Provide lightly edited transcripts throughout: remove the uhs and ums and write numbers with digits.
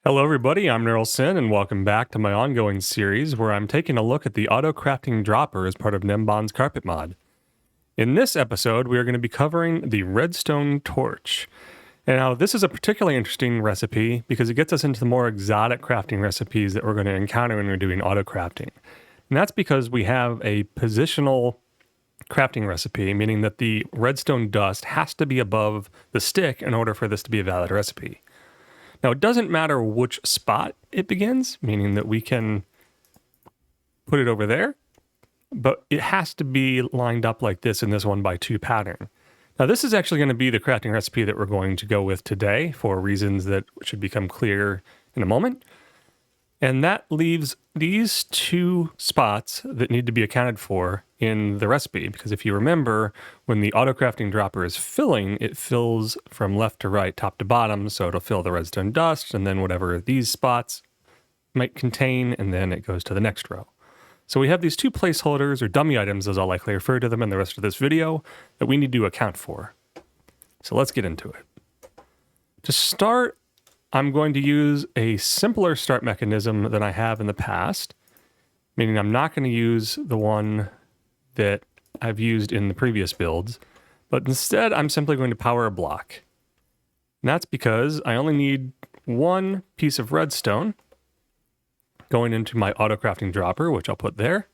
Hello everybody, I'm neuralsyn and welcome back to my ongoing series where I'm taking a look at the auto-crafting dropper as part of Nembon's carpet mod. In this episode, we are going to be covering the redstone torch. And now this is a particularly interesting recipe because it gets us into the more exotic crafting recipes that we're going to encounter when we're doing auto-crafting. And that's because we have a positional crafting recipe, meaning that the redstone dust has to be above the stick in order for this to be a valid recipe. Now, it doesn't matter which spot it begins, meaning that we can put it over there, but it has to be lined up like this in this 1x2 pattern. Now, this is actually going to be the crafting recipe that we're going to go with today for reasons that should become clear in a moment. And that leaves these two spots that need to be accounted for in the recipe, because if you remember, when the auto-crafting dropper is filling, it fills from left to right, top to bottom, so it'll fill the redstone dust, and then whatever these spots might contain, and then it goes to the next row. So we have these two placeholders, or dummy items, as I'll likely refer to them in the rest of this video, that we need to account for. So let's get into it. To start, I'm going to use a simpler start mechanism than I have in the past, meaning I'm not going to use the one that I've used in the previous builds, but instead I'm simply going to power a block. And that's because I only need one piece of redstone going into my auto-crafting dropper, which I'll put there.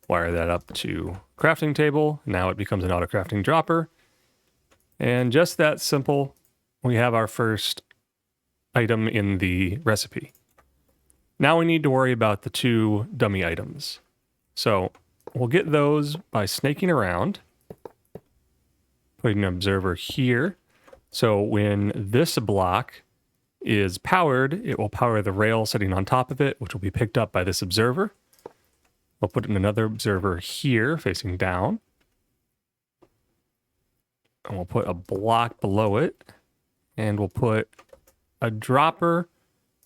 Wire that up to crafting table. Now it becomes an auto-crafting dropper. And just that simple, we have our first item in the recipe. Now we need to worry about the two dummy items. So we'll get those by snaking around, putting an observer here. So when this block is powered, it will power the rail sitting on top of it, which will be picked up by this observer. We'll put in another observer here facing down. And we'll put a block below it, and we'll put a dropper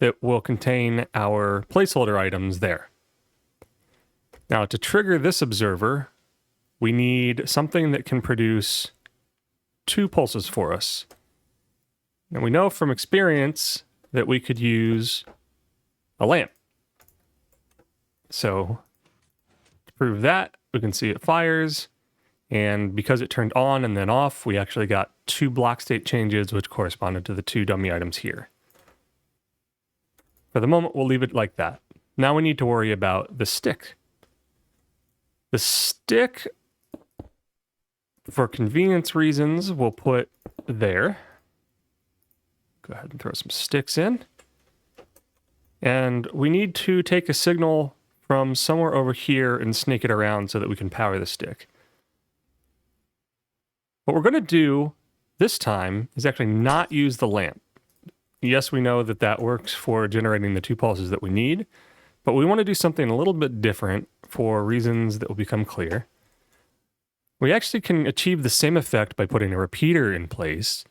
that will contain our placeholder items there. Now, to trigger this observer, we need something that can produce two pulses for us. And we know from experience that we could use a lamp. So to prove that, we can see it fires. And because it turned on and then off, we actually got two block state changes, which corresponded to the two dummy items here. For the moment, we'll leave it like that. Now we need to worry about the stick. The stick, for convenience reasons, we'll put there. Go ahead and throw some sticks in. And we need to take a signal from somewhere over here and snake it around so that we can power the stick. What we're going to do this time is actually not use the lamp. Yes, we know that that works for generating the two pulses that we need, but we want to do something a little bit different for reasons that will become clear. We actually can achieve the same effect by putting a repeater in place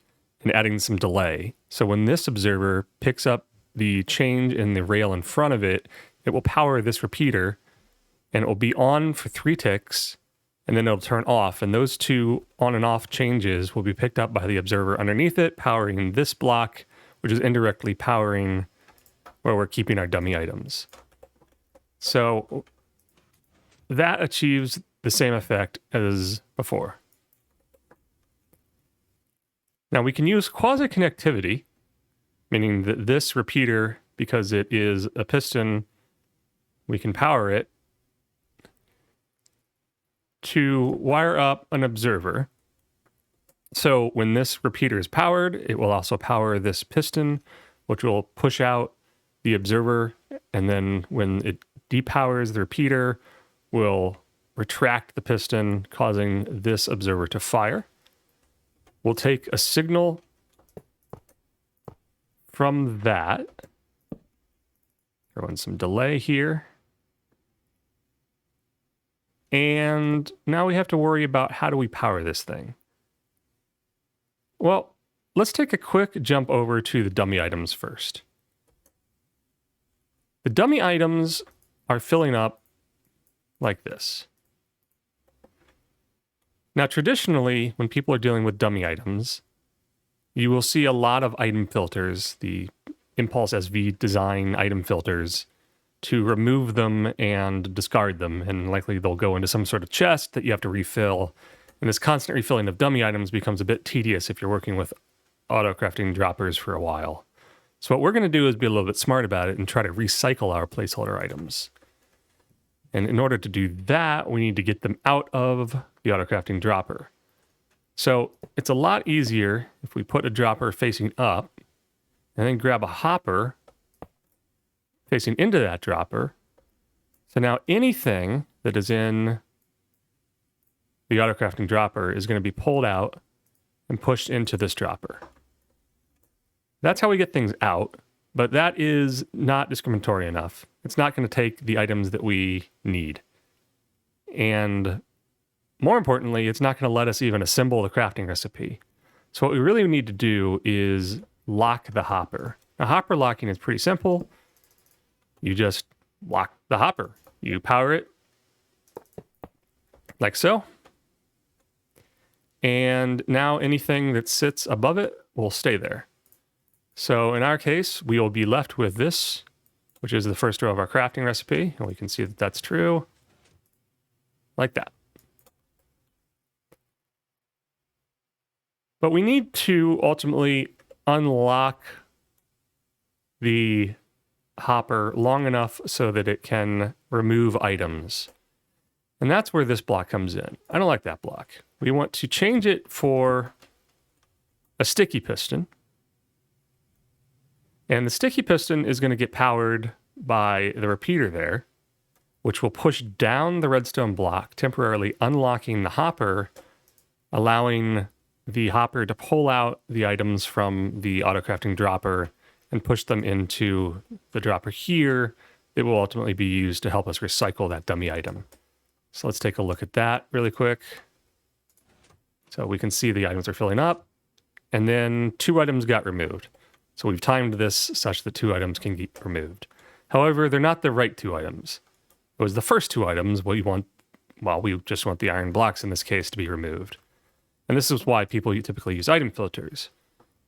and adding some delay. So when this observer picks up the change in the rail in front of it, it will power this repeater, and it will be on for 3 ticks, and then it'll turn off, and those two on and off changes will be picked up by the observer underneath it, powering this block, which is indirectly powering where we're keeping our dummy items. So that achieves the same effect as before. Now we can use quasi-connectivity, meaning that this repeater, because it is a piston, we can power it to wire up an observer. So when this repeater is powered, it will also power this piston, which will push out the observer. And then when it depowers the repeater, will retract the piston, causing this observer to fire. We'll take a signal from that. Throw in some delay here. And now we have to worry about how do we power this thing. Well, let's take a quick jump over to the dummy items first. The dummy items are filling up like this. Now, traditionally, when people are dealing with dummy items, you will see a lot of item filters, the impulse SV design item filters to remove them and discard them, and likely they'll go into some sort of chest that you have to refill. And this constant refilling of dummy items becomes a bit tedious if you're working with auto crafting droppers for a while. So what we're going to do is be a little bit smart about it and try to recycle our placeholder items. And in order to do that, we need to get them out of the auto crafting dropper. So it's a lot easier if we put a dropper facing up and then grab a hopper facing into that dropper. So now anything that is in the auto crafting dropper is going to be pulled out and pushed into this dropper. That's how we get things out, but that is not discriminatory enough. It's not going to take the items that we need. And more importantly, it's not going to let us even assemble the crafting recipe. So what we really need to do is lock the hopper. Now, hopper locking is pretty simple. You just lock the hopper. You power it like so. And now anything that sits above it will stay there. So in our case, we will be left with this, which is the first row of our crafting recipe. And we can see that that's true, like that. But we need to ultimately unlock the hopper long enough so that it can remove items. And that's where this block comes in. I don't like that block. We want to change it for a sticky piston. And the sticky piston is going to get powered by the repeater there, which will push down the redstone block, temporarily unlocking the hopper, allowing the hopper to pull out the items from the auto crafting dropper and push them into the dropper here. It will ultimately be used to help us recycle that dummy item. So let's take a look at that really quick. So we can see the items are filling up, and then 2 items got removed. So we've timed this such that 2 items can get removed. However, they're not the right 2 items. It was the first 2 items we just want the iron blocks in this case to be removed. And this is why people typically use item filters.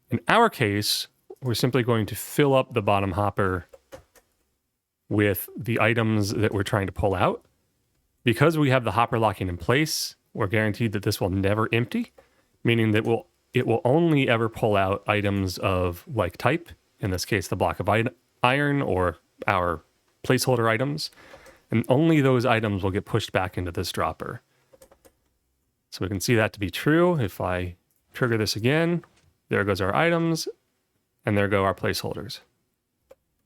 In our case, we're simply going to fill up the bottom hopper with the items that we're trying to pull out. Because we have the hopper locking in place, we're guaranteed that this will never empty, meaning that it will only ever pull out items of like type, in this case the block of iron or our placeholder items, and only those items will get pushed back into this dropper. So we can see that to be true. If I trigger this again, there goes our items, and there go our placeholders.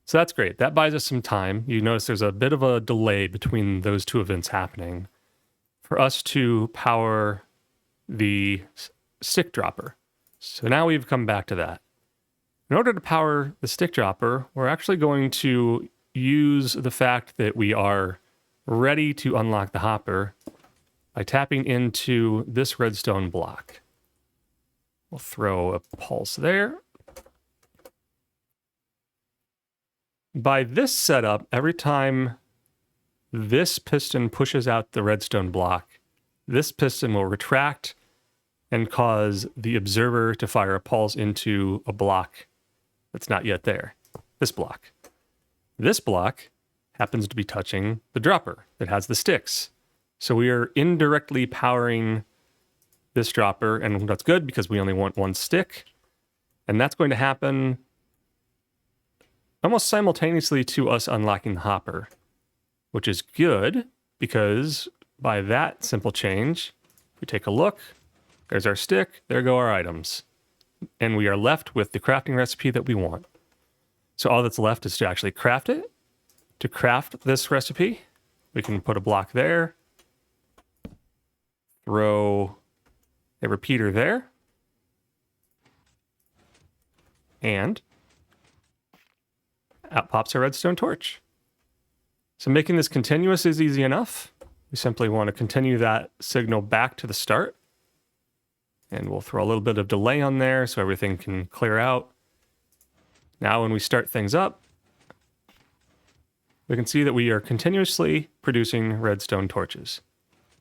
So that's great. That buys us some time. You notice there's a bit of a delay between those 2 events happening for us to power the stick dropper. So now we've come back to that. In order to power the stick dropper, we're actually going to use the fact that we are ready to unlock the hopper by tapping into this redstone block. We'll throw a pulse there. By this setup, every time this piston pushes out the redstone block, this piston will retract and cause the observer to fire a pulse into a block that's not yet there. This block. This block happens to be touching the dropper that has the sticks. So we are indirectly powering this dropper, and that's good because we only want 1 stick. And that's going to happen almost simultaneously to us unlocking the hopper, which is good because by that simple change, if we take a look, there's our stick, there go our items. And we are left with the crafting recipe that we want. So all that's left is to actually craft it. To craft this recipe, we can put a block there, throw a repeater there, and out pops our redstone torch. So making this continuous is easy enough. We simply want to continue that signal back to the start. And we'll throw a little bit of delay on there so everything can clear out. Now when we start things up, we can see that we are continuously producing redstone torches.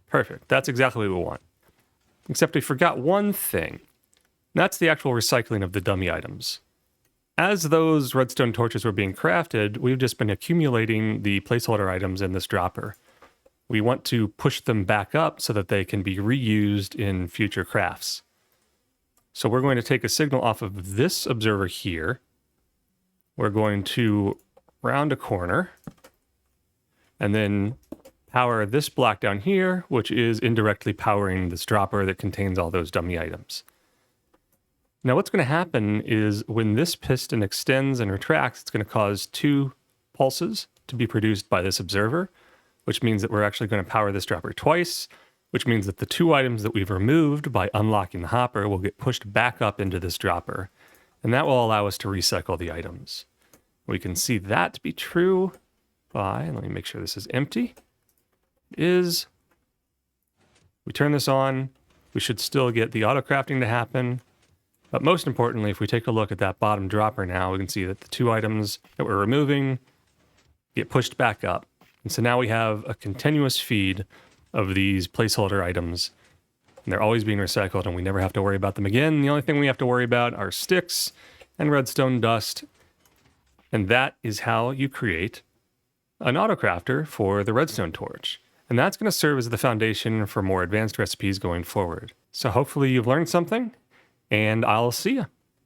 Perfect. That's exactly what we want. Except we forgot one thing. That's the actual recycling of the dummy items. As those redstone torches were being crafted, we've just been accumulating the placeholder items in this dropper. We want to push them back up so that they can be reused in future crafts. So we're going to take a signal off of this observer here. We're going to round a corner and then power this block down here, which is indirectly powering this dropper that contains all those dummy items. Now what's going to happen is when this piston extends and retracts, it's going to cause 2 pulses to be produced by this observer, which means that we're actually going to power this dropper twice, which means that the 2 items that we've removed by unlocking the hopper will get pushed back up into this dropper, and that will allow us to recycle the items. We can see that to be true by, let me make sure this is empty. It is. We turn this on, we should still get the auto crafting to happen. But most importantly, if we take a look at that bottom dropper now, we can see that the 2 items that we're removing get pushed back up. And so now we have a continuous feed of these placeholder items. And they're always being recycled and we never have to worry about them again. The only thing we have to worry about are sticks and redstone dust. And that is how you create an autocrafter for the redstone torch. And that's going to serve as the foundation for more advanced recipes going forward. So hopefully you've learned something. And I'll see you.